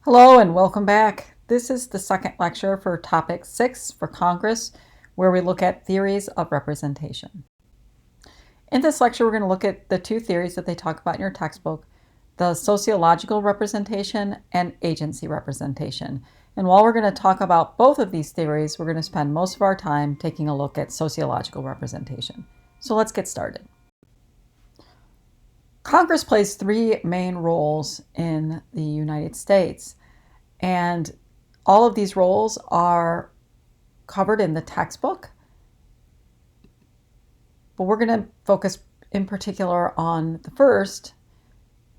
Hello and welcome back. This is the second lecture for topic 6 for Congress, where we look at theories of representation. In this lecture, we're going to look at the two theories that they talk about in your textbook, the sociological representation and agency representation. And while we're going to talk about both of these theories, we're going to spend most of our time taking a look at sociological representation. So let's get started. Congress plays three main roles in the United States, and all of these roles are covered in the textbook, but we're going to focus in particular on the first,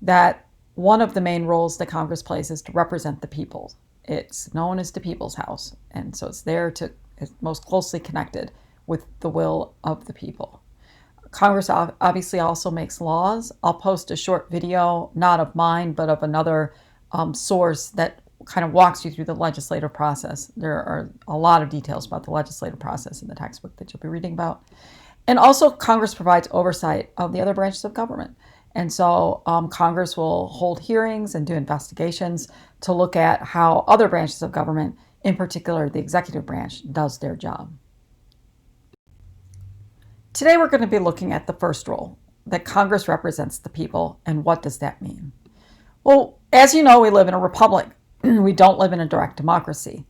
that one of the main roles that Congress plays is to represent the people. It's known as the People's House, and so it's most closely connected with the will of the people. Congress obviously also makes laws. I'll post a short video, not of mine, but of another source that kind of walks you through the legislative process. There are a lot of details about the legislative process in the textbook that you'll be reading about. And also, Congress provides oversight of the other branches of government. And so Congress will hold hearings and do investigations to look at how other branches of government, in particular the executive branch, does their job. Today we're going to be looking at the first role, that Congress represents the people, and what does that mean? Well, as you know, we live in a republic. We don't live in a direct democracy.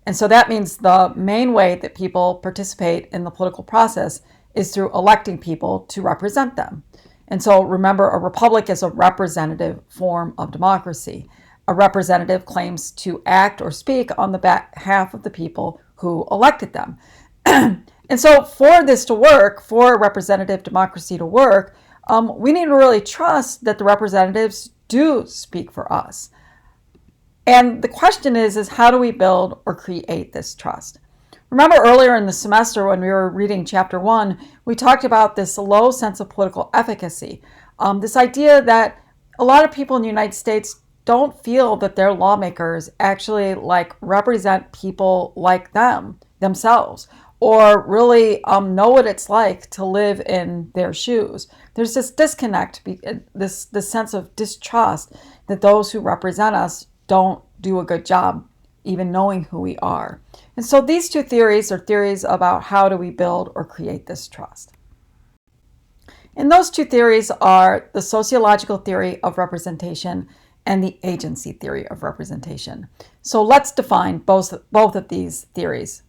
And so that means the main way that people participate in the political process is through electing people to represent them. And so remember, a republic is a representative form of democracy. A representative claims to act or speak on the behalf of the people who elected them. And so for this to work, for representative democracy to work, we need to really trust that the representatives do speak for us. And the question is how do we build or create this trust? Remember earlier in the semester when we were reading chapter 1, we talked about this low sense of political efficacy. This idea that a lot of people in the United States don't feel that their lawmakers actually represent people like themselves, or really know what it's like to live in their shoes. There's this disconnect, this sense of distrust that those who represent us don't do a good job even knowing who we are. And so these two theories are theories about how do we build or create this trust. And those two theories are the sociological theory of representation and the agency theory of representation. So let's define both of these theories.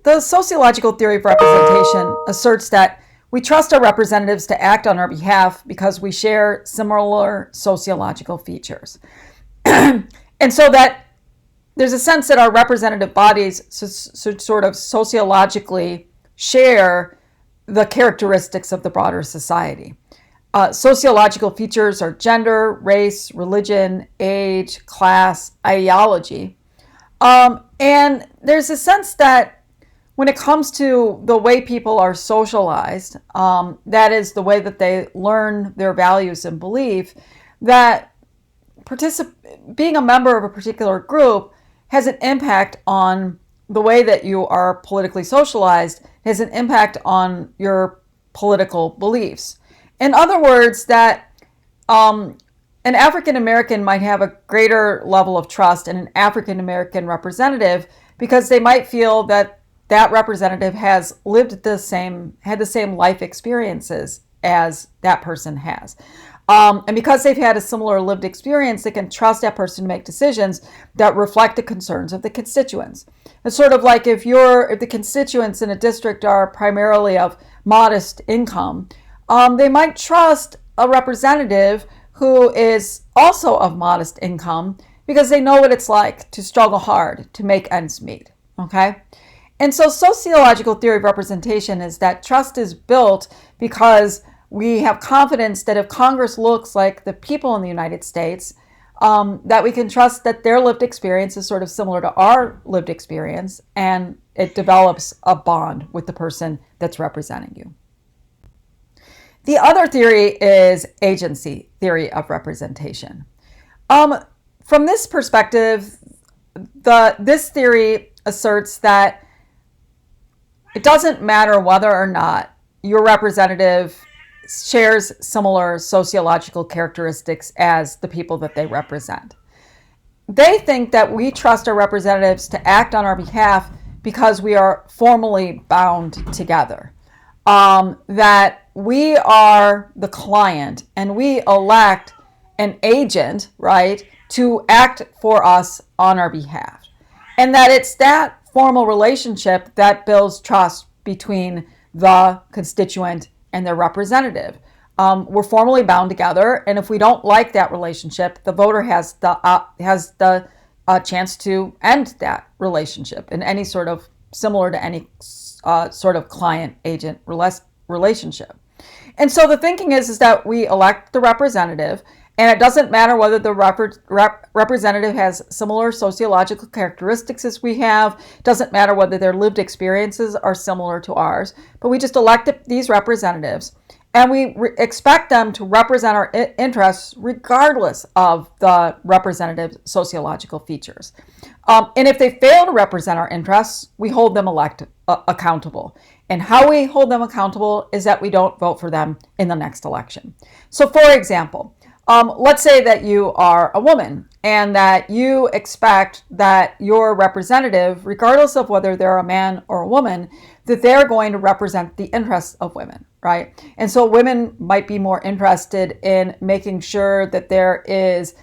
The sociological theory of representation asserts that we trust our representatives to act on our behalf because we share similar sociological features. And so that there's a sense that our representative bodies sort of sociologically share the characteristics of the broader society. Sociological features are gender, race, religion, age, class, ideology. And there's a sense that when it comes to the way people are socialized, that is the way that they learn their values and belief, that being a member of a particular group has an impact on the way that you are politically socialized, has an impact on your political beliefs. In other words, that an African American might have a greater level of trust in an African American representative because they might feel that that representative had the same life experiences as that person has. And because they've had a similar lived experience, they can trust that person to make decisions that reflect the concerns of the constituents. It's sort of like if the constituents in a district are primarily of modest income, they might trust a representative who is also of modest income because they know what it's like to struggle hard to make ends meet. Okay? And so sociological theory of representation is that trust is built because we have confidence that if Congress looks like the people in the United States, that we can trust that their lived experience is sort of similar to our lived experience, and it develops a bond with the person that's representing you. The other theory is agency theory of representation. From this perspective, this theory asserts that it doesn't matter whether or not your representative shares similar sociological characteristics as the people that they represent. They think that we trust our representatives to act on our behalf because we are formally bound together. That we are the client and we elect an agent, right, to act for us on our behalf. And that it's that formal relationship that builds trust between the constituent and their representative. We're formally bound together, and if we don't like that relationship, the voter has the chance to end that relationship in any sort of similar to any sort of client-agent relationship. And so the thinking is that we elect the representative, and it doesn't matter whether the representative has similar sociological characteristics as we have. It doesn't matter whether their lived experiences are similar to ours. But we just elect these representatives, and we expect them to represent our interests regardless of the representative's sociological features. And if they fail to represent our interests, we hold them accountable. And how we hold them accountable is that we don't vote for them in the next election. So for example, let's say that you are a woman and that you expect that your representative, regardless of whether they're a man or a woman, that they're going to represent the interests of women, right? And so women might be more interested in making sure that there is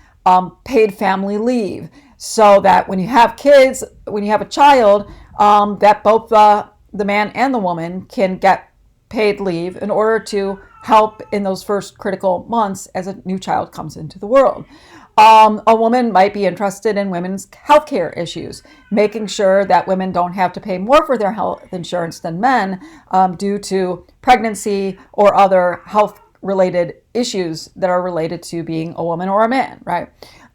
paid family leave, so that when you have kids, when you have a child, that both the man and the woman can get paid leave in order to help in those first critical months as a new child comes into the world. A woman might be interested in women's healthcare issues, making sure that women don't have to pay more for their health insurance than men due to pregnancy or other health-related issues that are related to being a woman or a man, right?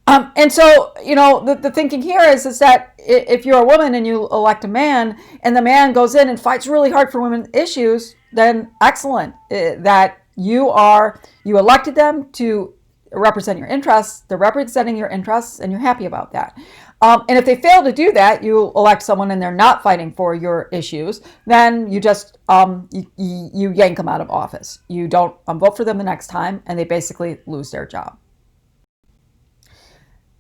And so, the thinking here is that if you're a woman and you elect a man and the man goes in and fights really hard for women's issues, then excellent, that you elected them to represent your interests, they're representing your interests, and you're happy about that. And if they fail to do that, you elect someone and they're not fighting for your issues, then you just, you yank them out of office. You don't vote for them the next time, and they basically lose their job.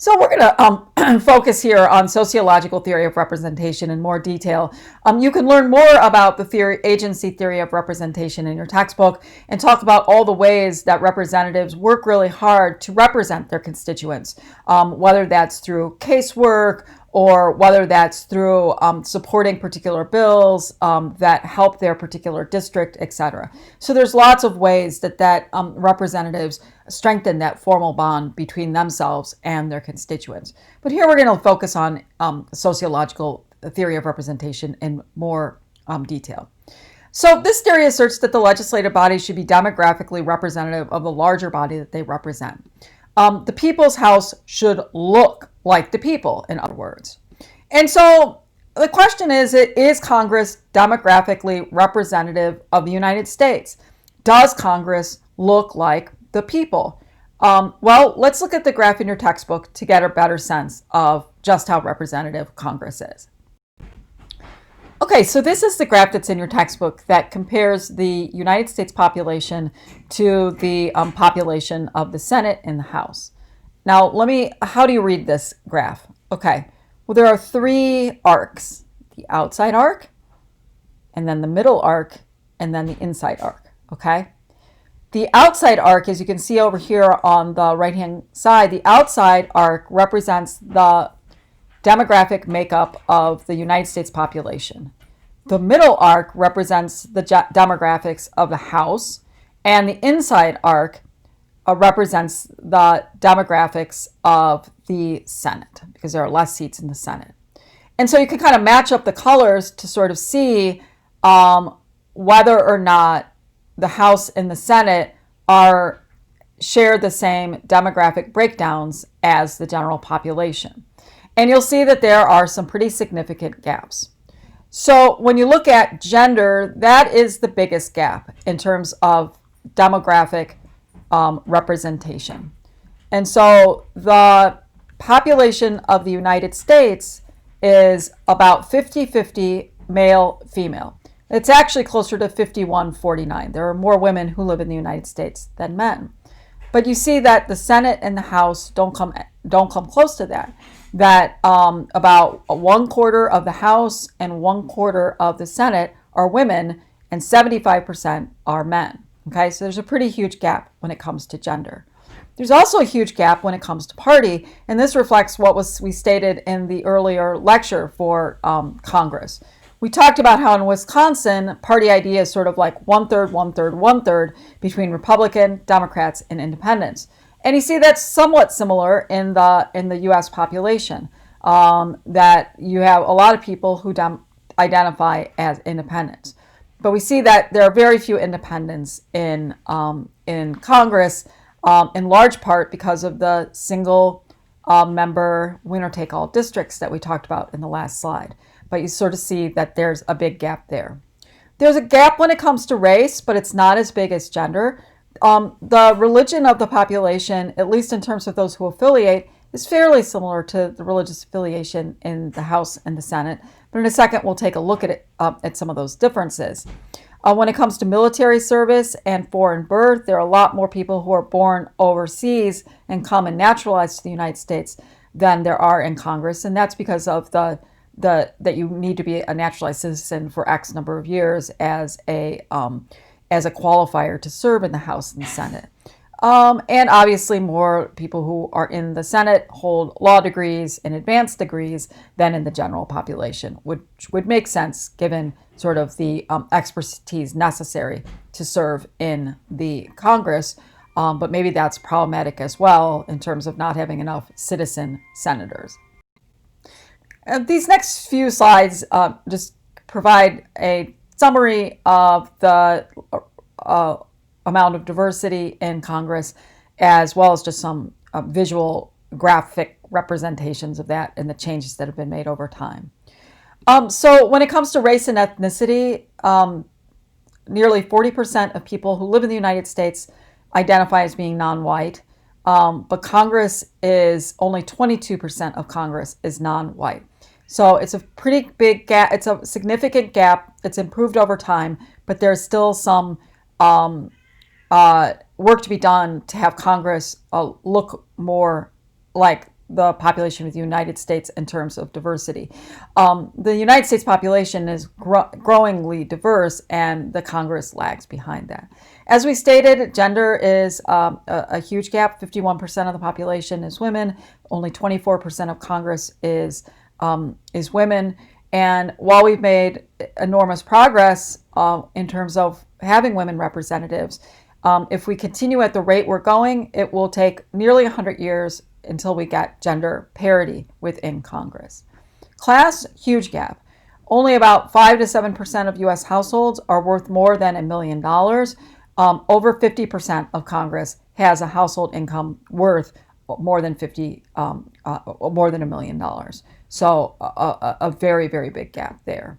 So we're going to focus here on sociological theory of representation in more detail. You can learn more about the agency theory of representation in your textbook and talk about all the ways that representatives work really hard to represent their constituents, whether that's through casework or whether that's through supporting particular bills that help their particular district, etc. So there's lots of ways that representatives strengthen that formal bond between themselves and their constituents. But here we're going to focus on sociological theory of representation in more detail. So this theory asserts that the legislative body should be demographically representative of the larger body that they represent. The people's house should look like the people, in other words. And so the question is Congress demographically representative of the United States? Does Congress look like the people? Well, let's look at the graph in your textbook to get a better sense of just how representative Congress is. Okay, so this is the graph that's in your textbook that compares the United States population to the population of the Senate and the House. Now, how do you read this graph? Okay, well, there are three arcs: the outside arc, and then the middle arc, and then the inside arc, okay? The outside arc, as you can see over here on the right-hand side, the outside arc represents the demographic makeup of the United States population. The middle arc represents the demographics of the House, and the inside arc represents the demographics of the Senate, because there are less seats in the Senate. And so you can kind of match up the colors to sort of see whether or not the House and the Senate share the same demographic breakdowns as the general population. And you'll see that there are some pretty significant gaps. So when you look at gender, that is the biggest gap in terms of demographic representation. And so the population of the United States is about 50-50 male-female. It's actually closer to 51-49. There are more women who live in the United States than men. But you see that the Senate and the House don't come close to that. That about 1/4 of the House and 1/4 of the Senate are women, and 75% are men. Okay, so there's a pretty huge gap when it comes to gender. There's also a huge gap when it comes to party, and this reflects what we stated in the earlier lecture for Congress. We talked about how in Wisconsin, party ID is sort of like 1/3, 1/3, 1/3 between Republican, Democrats, and Independents. And you see that's somewhat similar in the U.S. population, that you have a lot of people who identify as independents. But we see that there are very few independents in Congress, in large part because of the single member winner-take-all districts that we talked about in the last slide. But you sort of see that there's a big gap there. There's a gap when it comes to race, but it's not as big as gender. The religion of the population, at least in terms of those who affiliate, is fairly similar to the religious affiliation in the House and the Senate. But in a second, we'll take a look at at some of those differences. When it comes to military service and foreign birth, there are a lot more people who are born overseas and come and naturalize to the United States than there are in Congress, and that's because of that you need to be a naturalized citizen for X number of years as a qualifier to serve in the House and the Senate. And obviously more people who are in the Senate hold law degrees and advanced degrees than in the general population, which would make sense given sort of the expertise necessary to serve in the Congress. But maybe that's problematic as well in terms of not having enough citizen senators. These next few slides just provide a summary of the amount of diversity in Congress, as well as just some visual graphic representations of that and the changes that have been made over time. So when it comes to race and ethnicity, nearly 40% of people who live in the United States identify as being non-white, but Congress is only 22% of Congress is non-white. So it's a pretty big gap. It's a significant gap. It's improved over time, but there's still some work to be done to have Congress look more like the population of the United States in terms of diversity. The United States population is growingly diverse, and the Congress lags behind that. As we stated, gender is a huge gap. 51% of the population is women. Only 24% of Congress is women. And while we've made enormous progress in terms of having women representatives, if we continue at the rate we're going, it will take nearly 100 years until we get gender parity within Congress. Class, huge gap. Only about 5 to 7% of U.S. households are worth more than $1 million. Over 50% of Congress has a household income worth more than $1 million. So a very, very big gap there.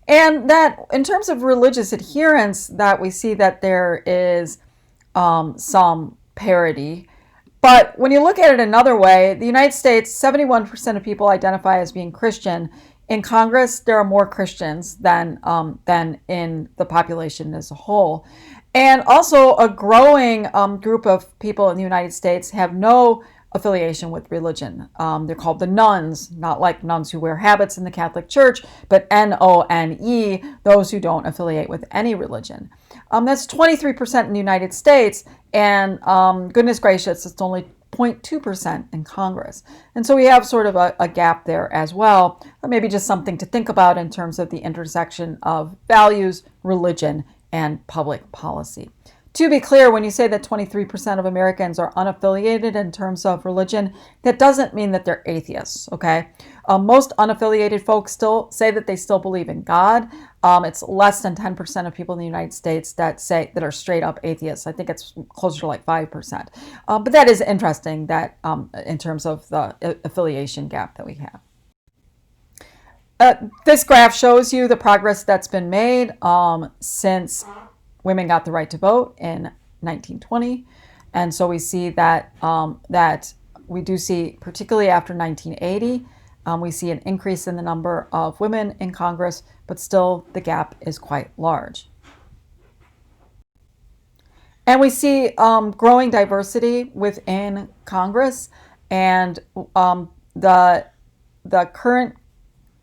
And that in terms of religious adherence, that we see that there is some parity. But when you look at it another way, the United States, 71% of people identify as being Christian. In Congress, there are more Christians than in the population as a whole. And also a growing group of people in the United States have no affiliation with religion. They're called the nuns, not like nuns who wear habits in the Catholic Church, but N-O-N-E, those who don't affiliate with any religion. That's 23% in the United States, and goodness gracious, it's only 0.2% in Congress. And so we have sort of a gap there as well, but maybe just something to think about in terms of the intersection of values, religion, and public policy. To be clear, when you say that 23% of Americans are unaffiliated in terms of religion, that doesn't mean that they're atheists, okay? Most unaffiliated folks still say that they still believe in God. It's less than 10% of people in the United States that are straight up atheists. I think it's closer to like 5%. But that is interesting that in terms of the affiliation gap that we have. This graph shows you the progress that's been made since women got the right to vote in 1920. And so we see that that we do see, particularly after 1980, We see an increase in the number of women in Congress, but still the gap is quite large. And we see growing diversity within Congress, and the current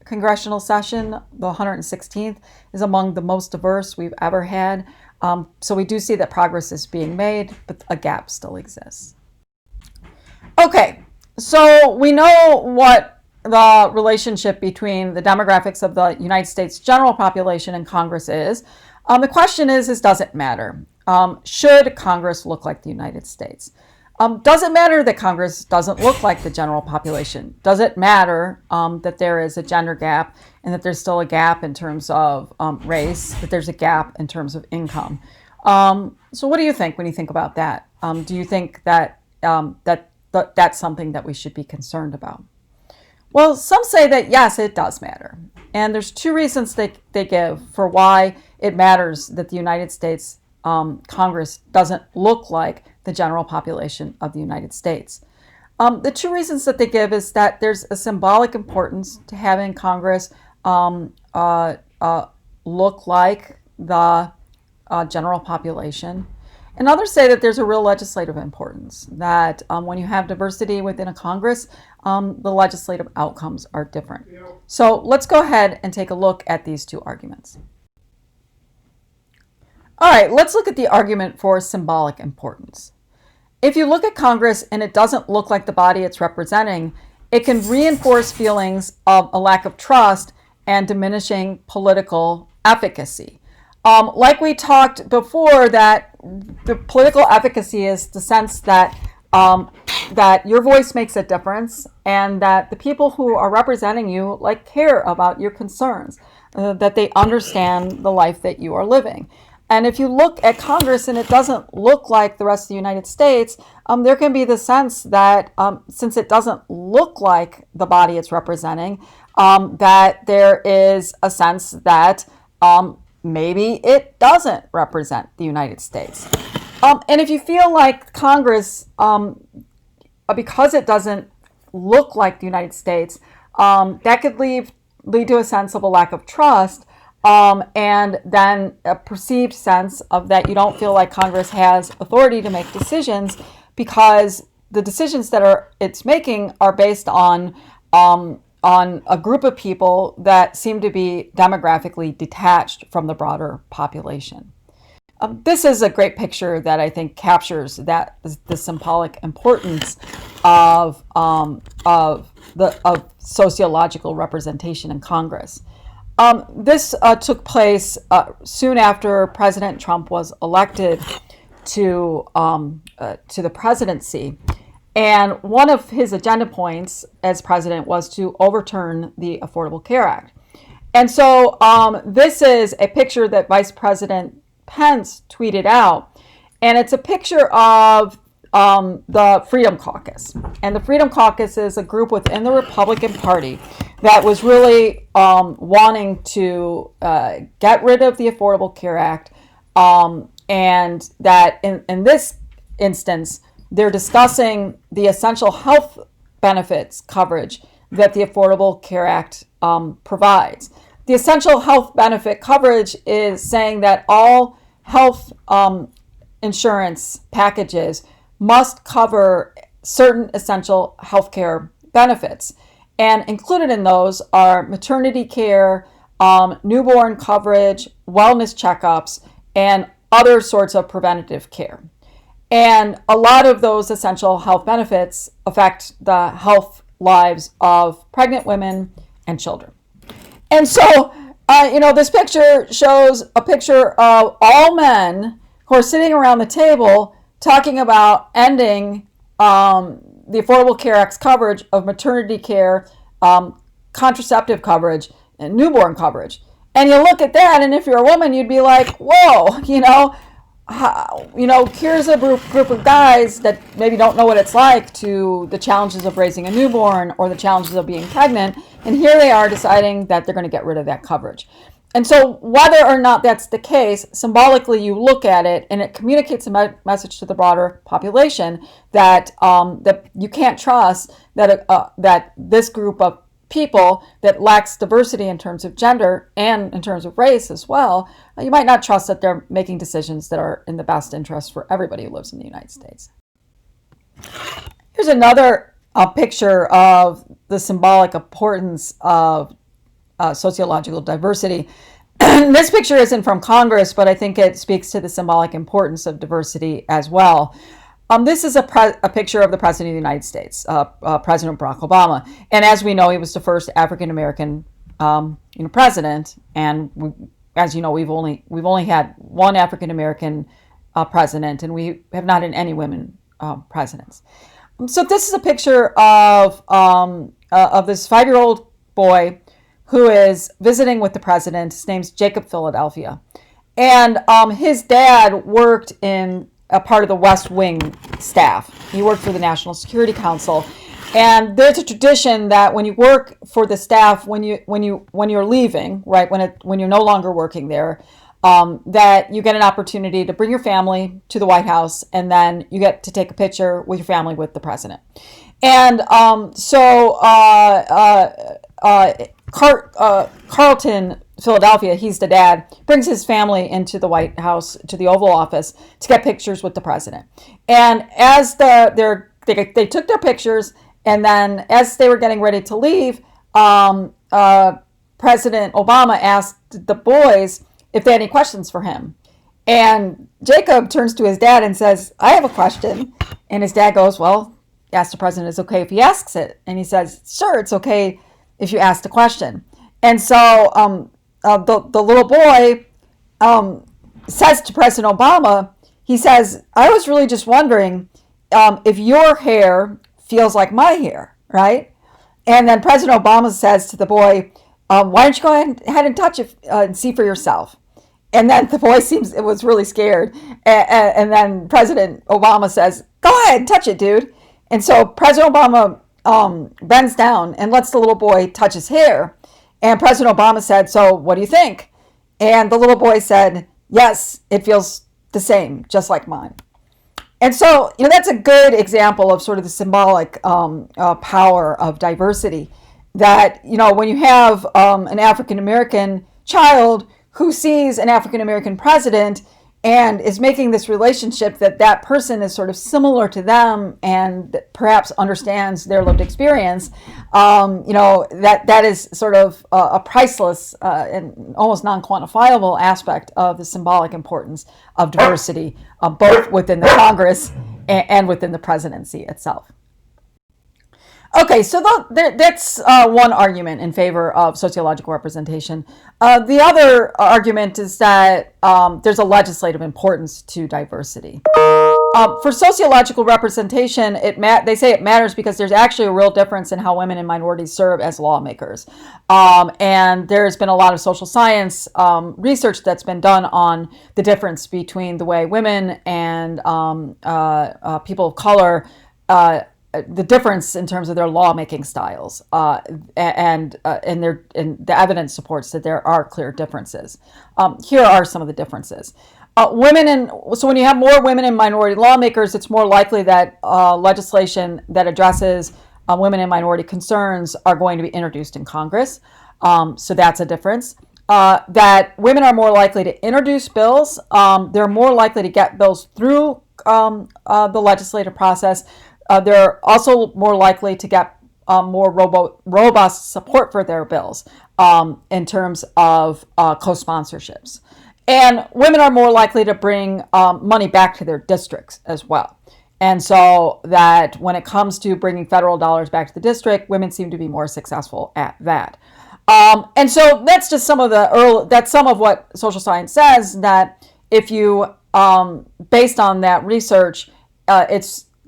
congressional session, the 116th, is among the most diverse we've ever had. So we do see that progress is being made, but a gap still exists. Okay, so we know what the relationship between the demographics of the United States general population and Congress is. The question is does it matter? Should Congress look like the United States? Does it matter that Congress doesn't look like the general population? Does it matter that there is a gender gap and that there's still a gap in terms of race, that there's a gap in terms of income? So what do you think when you think about that? Do you think that that's something that we should be concerned about? Well, some say that yes, it does matter. And there's two reasons they give for why it matters that the United States Congress doesn't look like the general population of the United States. The two reasons that they give is that there's a symbolic importance to having Congress look like the general population. And others say that there's a real legislative importance, that when you have diversity within a Congress, the legislative outcomes are different. So let's go ahead and take a look at these two arguments. All right, let's look at the argument for symbolic importance. If you look at Congress and it doesn't look like the body it's representing, it can reinforce feelings of a lack of trust and diminishing political efficacy. Like we talked before, that the political efficacy is the sense that that your voice makes a difference and that the people who are representing you care about your concerns, that they understand the life that you are living. And if you look at Congress and it doesn't look like the rest of the United States, there can be the sense that since it doesn't look like the body it's representing, that there is a sense that maybe it doesn't represent the United States. And if you feel like Congress, because it doesn't look like the United States, that could lead to a sense of a lack of trust. And then a perceived sense of that you don't feel like Congress has authority to make decisions because the decisions that it's making are based on a group of people that seem to be demographically detached from the broader population. This is a great picture that I think captures the symbolic importance of sociological representation in Congress. This took place soon after President Trump was elected to the presidency. And one of his agenda points as president was to overturn the Affordable Care Act. And so this is a picture that Vice President Pence tweeted out. And it's a picture of the Freedom Caucus. And the Freedom Caucus is a group within the Republican Party that was really wanting to get rid of the Affordable Care Act, and that in this instance, they're discussing the essential health benefits coverage that the Affordable Care Act provides. The essential health benefit coverage is saying that all health insurance packages must cover certain essential healthcare benefits. And included in those are maternity care, newborn coverage, wellness checkups, and other sorts of preventative care. And a lot of those essential health benefits affect the health lives of pregnant women and children. And so, this picture shows a picture of all men who are sitting around the table talking about ending the Affordable Care Act's coverage of maternity care, contraceptive coverage, and newborn coverage. And you look at that, and if you're a woman, you'd be like, whoa, here's a group of guys that maybe don't know what it's like to the challenges of raising a newborn or the challenges of being pregnant. And here they are deciding that they're going to get rid of that coverage. And so whether or not that's the case, symbolically you look at it and it communicates a message to the broader population that that you can't trust that this group of people that lacks diversity in terms of gender and in terms of race as well, you might not trust that they're making decisions that are in the best interest for everybody who lives in the United States. Here's another picture of the symbolic importance of sociological diversity. This picture isn't from Congress, but I think it speaks to the symbolic importance of diversity as well. This is a picture of the President of the United States, President Barack Obama. And as we know, he was the first African-American president. And as you know, we've only had one African-American president, and we have not had any women presidents. So this is a picture of this 5-year-old boy who is visiting with the president. His name's Jacob Philadelphia. And his dad worked in a part of the West Wing staff. He worked for the National Security Council. And there's a tradition that when you work for the staff, when you're leaving, right, when you're no longer working there, that you get an opportunity to bring your family to the White House, and then you get to take a picture with your family with the president. And Carlton Philadelphia, he's the dad, brings his family into the White House, to the Oval Office, to get pictures with the president. And as they took their pictures, and then as they were getting ready to leave, President Obama asked the boys if they had any questions for him. And Jacob turns to his dad and says, "I have a question." And his dad goes, "Well, ask the president, it's okay if he asks it." And he says, "Sure, it's okay if you ask the question." And so the little boy says to President Obama, he says, "I was really just wondering if your hair feels like my hair, right?" And then President Obama says to the boy, "Why don't you go ahead and touch it and see for yourself?" And then the boy was really scared. And then President Obama says, "Go ahead, touch it, dude." And so President Obama bends down and lets the little boy touch his hair. And President Obama said, "So what do you think?" And the little boy said, "Yes, it feels the same, just like mine." And so, that's a good example of sort of the symbolic power of diversity. That, when you have an African-American child who sees an African-American president and is making this relationship that person is sort of similar to them and perhaps understands their lived experience, that is sort of a priceless and almost non-quantifiable aspect of the symbolic importance of diversity, both within the Congress and within the presidency itself. Okay, so that's one argument in favor of sociological representation. The other argument is that there's a legislative importance to diversity. For sociological representation, they say it matters because there's actually a real difference in how women and minorities serve as lawmakers. And there's been a lot of social science research that's been done on the difference between the way women and people of color the difference in terms of their lawmaking styles, and the evidence supports that there are clear differences. Here are some of the differences. So when you have more women and minority lawmakers, it's more likely that legislation that addresses women and minority concerns are going to be introduced in Congress. So that's a difference. That women are more likely to introduce bills. They're more likely to get bills through the legislative process. They're also more likely to get more robust support for their bills in terms of co-sponsorships. And women are more likely to bring money back to their districts as well. And so that when it comes to bringing federal dollars back to the district, women seem to be more successful at that. And so that's just some of what social science says, that if you, based on that research,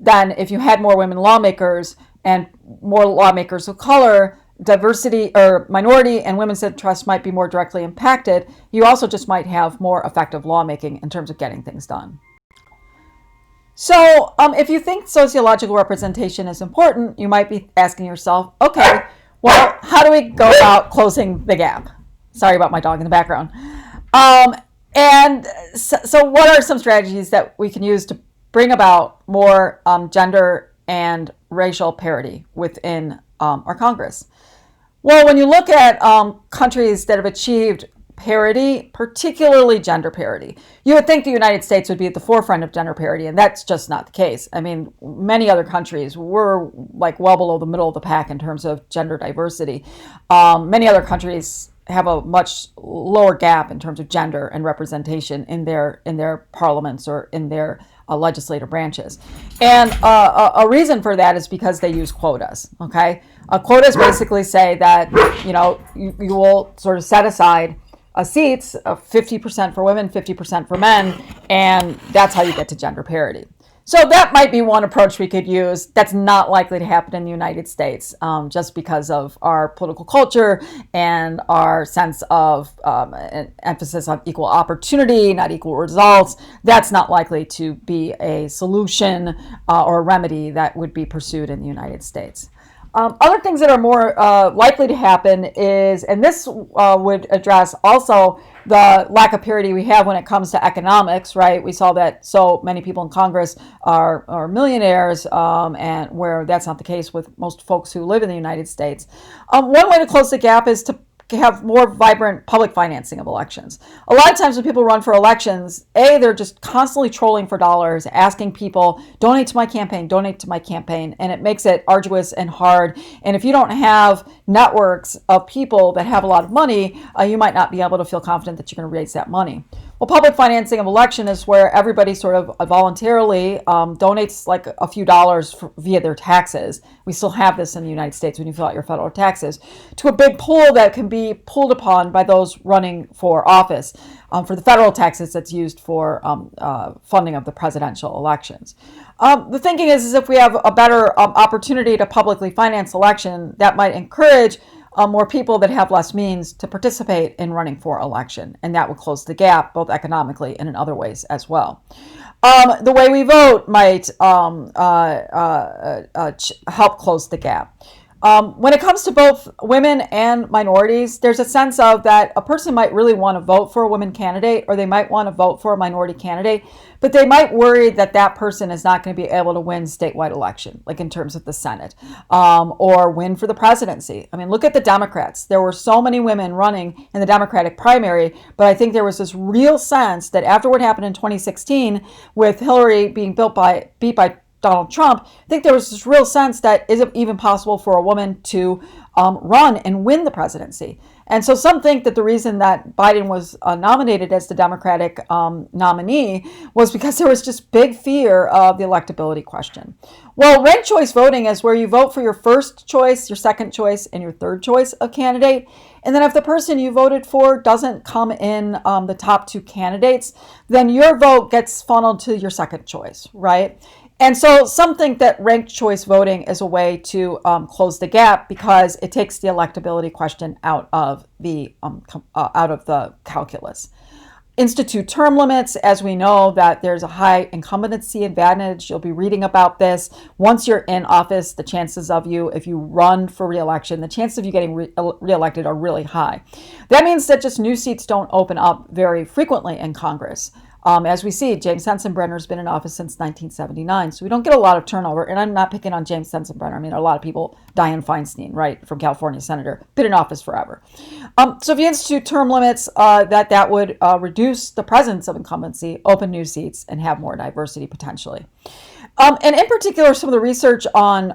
then if you had more women lawmakers and more lawmakers of color, diversity or minority and women's interests might be more directly impacted. You also just might have more effective lawmaking in terms of getting things done. So if you think sociological representation is important, you might be asking yourself, okay, well, how do we go about closing the gap? Sorry about my dog in the background. And so what are some strategies that we can use to bring about more gender and racial parity within our Congress? Well, when you look at countries that have achieved parity, particularly gender parity, you would think the United States would be at the forefront of gender parity, and that's just not the case. I mean, many other countries were like well below the middle of the pack in terms of gender diversity. Many other countries have a much lower gap in terms of gender and representation in their parliaments or in their legislative branches. And a reason for that is because they use quotas. Okay, quotas basically say that you will sort of set aside seats, 50% for women, 50% for men, and that's how you get to gender parity. So that might be one approach we could use. That's not likely to happen in the United States, just because of our political culture and our sense of an emphasis on equal opportunity, not equal results. That's not likely to be a solution or a remedy that would be pursued in the United States. Other things that are more likely to happen is, and this would address also the lack of parity we have when it comes to economics, right? We saw that so many people in Congress are millionaires, and where that's not the case with most folks who live in the United States. One way to close the gap is to have more vibrant public financing of elections. A lot of times when people run for elections, they're just constantly trolling for dollars, asking people, donate to my campaign, and it makes it arduous and hard. And if you don't have networks of people that have a lot of money, you might not be able to feel confident that you're going to raise that money. Well, public financing of election is where everybody sort of voluntarily donates like a few dollars via their taxes. We still have this in the United States when you fill out your federal taxes, to a big pool that can be pulled upon by those running for office. For the federal taxes that's used for funding of the presidential elections. The thinking is if we have a better opportunity to publicly finance election, that might encourage more people that have less means to participate in running for election, and that would close the gap both economically and in other ways as well. The way we vote might help close the gap. When it comes to both women and minorities, there's a sense of that a person might really want to vote for a women candidate, or they might want to vote for a minority candidate, but they might worry that that person is not going to be able to win statewide election, like in terms of the Senate, or win for the presidency. I mean, look at the Democrats. There were so many women running in the Democratic primary, but I think there was this real sense that after what happened in 2016 with Hillary being beat by Donald Trump, I think there was this real sense that is it even possible for a woman to run and win the presidency? And so some think that the reason that Biden was nominated as the Democratic nominee was because there was just big fear of the electability question. Well, ranked choice voting is where you vote for your first choice, your second choice, and your third choice of candidate. And then if the person you voted for doesn't come in the top two candidates, then your vote gets funneled to your second choice, right? And so some think that ranked choice voting is a way to close the gap because it takes the electability question out of the calculus. Institute term limits, as we know that there's a high incumbency advantage. You'll be reading about this. Once you're in office, the chances of you, if you run for re-election, the chances of you getting re-elected are really high. That means that just new seats don't open up very frequently in Congress. As we see, James Sensenbrenner has been in office since 1979, so we don't get a lot of turnover. And I'm not picking on James Sensenbrenner. I mean, a lot of people, Dianne Feinstein, right, from California senator, been in office forever. So if you institute term limits, that would reduce the presence of incumbency, open new seats, and have more diversity potentially. And in particular, some of the research on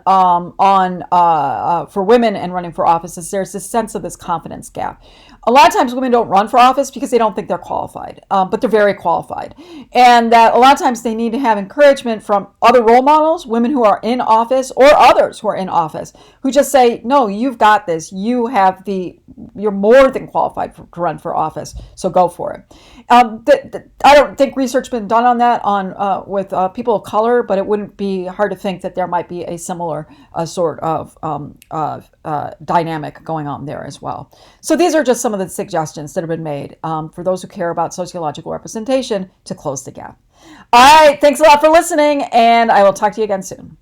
for women and running for office is there's this sense of this confidence gap. A lot of times women don't run for office because they don't think they're qualified, but they're very qualified. And that a lot of times they need to have encouragement from other role models, women who are in office or others who are in office, who just say, no, you've got this. You're more than qualified to run for office, so go for it. I don't think research has been done on that with people of color, but it wouldn't be hard to think that there might be a similar sort of dynamic going on there as well. So these are just some of the suggestions that have been made for those who care about sociological representation to close the gap. All right, thanks a lot for listening, and I will talk to you again soon.